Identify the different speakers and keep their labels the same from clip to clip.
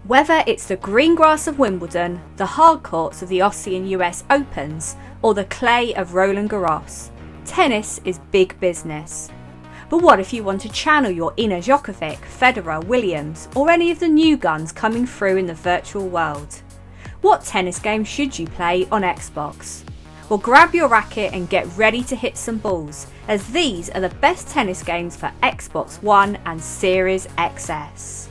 Speaker 1: Whether it's the green grass of Wimbledon, the hard courts of the Aussie and US Opens, or the clay of Roland Garros, tennis is big business. But what if you want to channel your inner Djokovic, Federer, Williams, or any of the new guns coming through in the virtual world? What tennis game should you play on Xbox? Well, grab your racket and get ready to hit some balls, as these are the best tennis games for Xbox One and Series XS.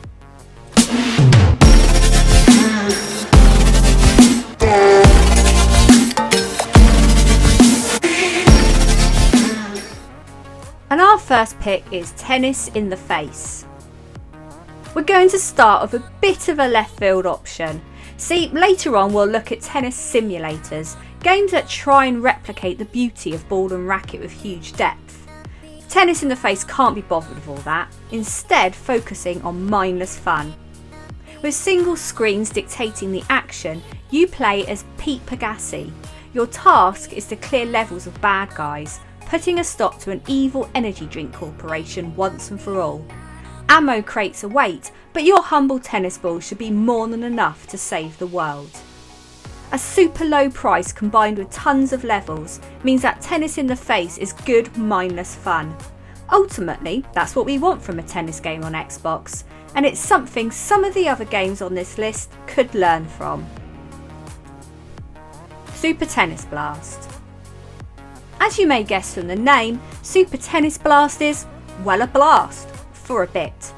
Speaker 1: And our first pick is Tennis in the Face. We're going to start with a bit of a left field option. See, later on we'll look at tennis simulators, games that try and replicate the beauty of ball and racket with huge depth. Tennis in the Face can't be bothered with all that, instead focusing on mindless fun. With single screens dictating the action, you play as Pete Pegassi. Your task is to clear levels of bad guys, putting a stop to an evil energy drink corporation once and for all. Ammo crates await, but your humble tennis ball should be more than enough to save the world. A super low price combined with tons of levels means that Tennis in the Face is good, mindless fun. Ultimately, that's what we want from a tennis game on Xbox, and it's something some of the other games on this list could learn from. Super Tennis Blast. As you may guess from the name, Super Tennis Blast is, well, a blast, for a bit.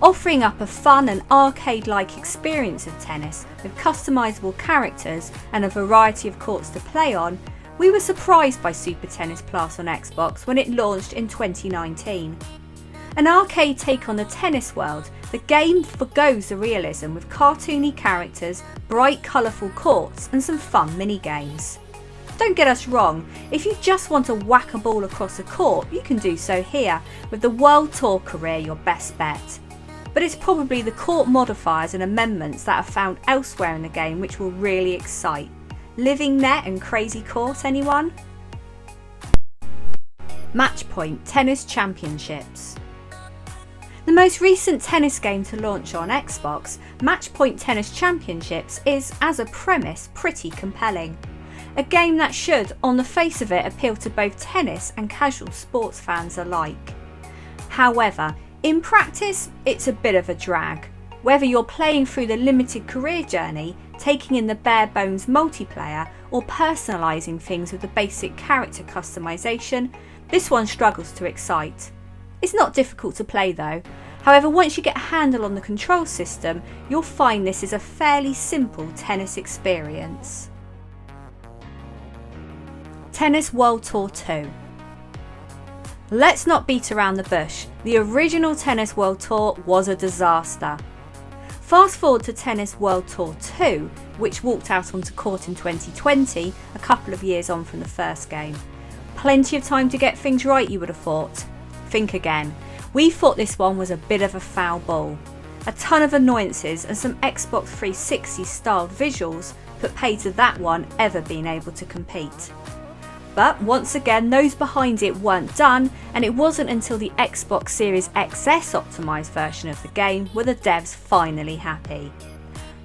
Speaker 1: Offering up a fun and arcade-like experience of tennis with customisable characters and a variety of courts to play on, we were surprised by Super Tennis Blast on Xbox when it launched in 2019. An arcade take on the tennis world, the game forgoes the realism with cartoony characters, bright colourful courts and some fun mini-games. Don't get us wrong, if you just want to whack a ball across a court, you can do so here, with the World Tour career your best bet. But it's probably the court modifiers and amendments that are found elsewhere in the game which will really excite. Living Net and Crazy Court, anyone? Matchpoint Tennis Championships. The most recent tennis game to launch on Xbox, Matchpoint Tennis Championships is, as a premise, pretty compelling. A game that should, on the face of it, appeal to both tennis and casual sports fans alike. However, in practice, it's a bit of a drag. Whether you're playing through the limited career journey, taking in the bare bones multiplayer, or personalising things with the basic character customisation, this one struggles to excite. It's not difficult to play though. However, once you get a handle on the control system, you'll find this is a fairly simple tennis experience. Tennis World Tour 2. Let's not beat around the bush. The original Tennis World Tour was a disaster. Fast forward to Tennis World Tour 2, which walked out onto court in 2020, a couple of years on from the first game. Plenty of time to get things right, you would have thought. Think again. We thought this one was a bit of a foul ball. A ton of annoyances and some Xbox 360 styled visuals put pay to that one ever being able to compete. But once again, those behind it weren't done, and it wasn't until the Xbox Series XS optimised version of the game were the devs finally happy.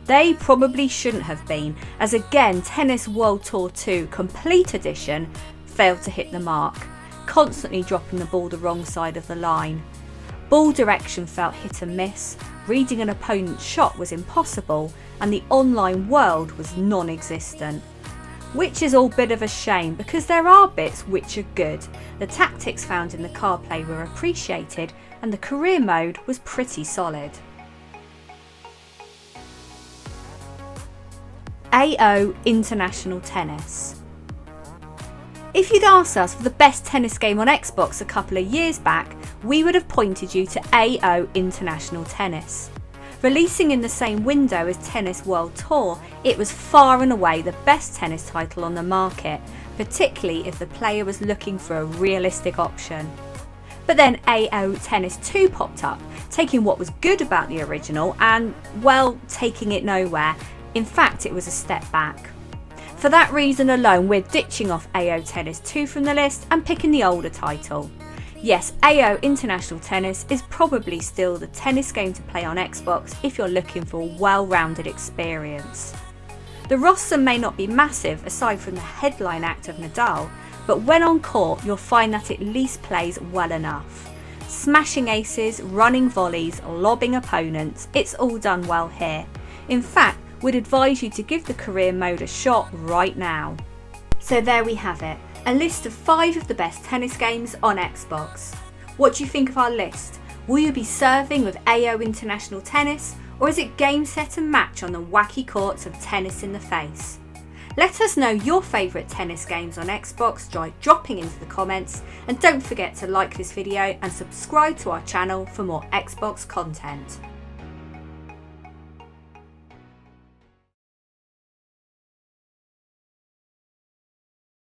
Speaker 1: They probably shouldn't have been, as again Tennis World Tour 2 Complete Edition failed to hit the mark, constantly dropping the ball the wrong side of the line. Ball direction felt hit and miss, reading an opponent's shot was impossible, and the online world was non-existent. Which is all a bit of a shame because there are bits which are good. The tactics found in the card play were appreciated and the career mode was pretty solid. AO International Tennis. If you'd asked us for the best tennis game on Xbox a couple of years back, we would have pointed you to AO International Tennis. Releasing in the same window as Tennis World Tour, it was far and away the best tennis title on the market, particularly if the player was looking for a realistic option. But then AO Tennis 2 popped up, taking what was good about the original and, well, taking it nowhere. In fact, it was a step back. For that reason alone, we're ditching off AO Tennis 2 from the list and picking the older title. Yes, AO International Tennis is probably still the tennis game to play on Xbox if you're looking for a well-rounded experience. The roster may not be massive aside from the headline act of Nadal, but when on court you'll find that it at least plays well enough. Smashing aces, running volleys, lobbing opponents, it's all done well here. In fact, we'd advise you to give the career mode a shot right now. So there we have it, a list of 5 of the best tennis games on Xbox. What do you think of our list? Will you be serving with AO International Tennis, or is it game, set and match on the wacky courts of tennis in the face? Let us know your favourite tennis games on Xbox by dropping into the comments, and don't forget to like this video and subscribe to our channel for more Xbox content.